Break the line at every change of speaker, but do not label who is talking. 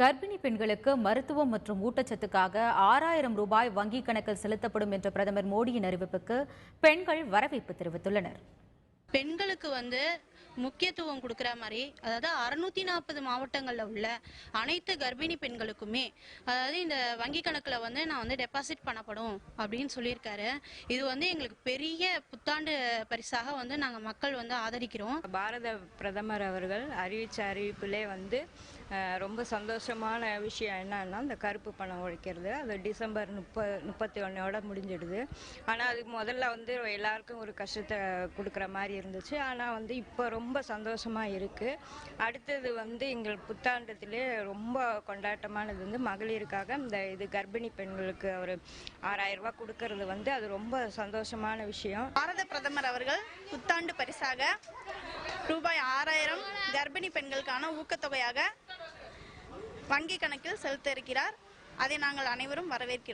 கர்ப்பிணி பெண்களுக்கு மருத்துவம் மற்றும் ஊட்டச்சத்துக்காக 6000 ரூபாய் வங்கிக் கணக்கில் செலுத்தப்படும் என்ற பிரதமர் மோடியின் அறிவிப்புக்கு பெண்கள் வரவேற்பு தெரிவித்துள்ளனர்.
பெண்களுக்கு முக்கியத்துவம் கொடுக்கிற மாதிரி, அதாவது 640 மாவட்டங்கள்ல உள்ள அனைத்து கர்ப்பிணி பெண்களுக்குமே அதாவது இந்த வங்கி கணக்குல நான் டெபாசிட் பண்ணப்படும் அப்படின்னு சொல்லியிருக்காரு. இது எங்களுக்கு பெரிய புத்தாண்டு பரிசாக நாங்க மக்கள் ஆதரிக்கிறோம்.
பாரத பிரதமர் அவர்கள் அறிவிச்ச அறிவிப்பிலே ரொம்ப சந்தோஷமான விஷயம் என்னன்னா, இந்த கருப்பு பணம் ஒழிக்கிறது. அது டிசம்பர் 31 முடிஞ்சிடுது. ஆனால் அது முதல்ல எல்லாருக்கும் ஒரு கஷ்டத்தை கொடுக்குற மாதிரி இருந்துச்சு. ஆனால் இப்போ ரொம்ப சந்தோஷமாக இருக்குது. அடுத்தது எங்கள் புத்தாண்டத்திலே ரொம்ப கொண்டாட்டமானது மகளிருக்காக இது கர்ப்பிணி பெண்களுக்கு ஒரு 6000 ரூபாய் கொடுக்கறது அது ரொம்ப சந்தோஷமான விஷயம்.
பாரத பிரதமர் அவர்கள் புத்தாண்டு பரிசாக ரூபாய் 6000 கர்ப்பிணி பெண்களுக்கான ஊக்கத்தொகையாக வங்கி கணக்கில் செலுத்த இருக்கிறார். அதை நாங்கள் அனைவரும் வரவேற்கிறோம்.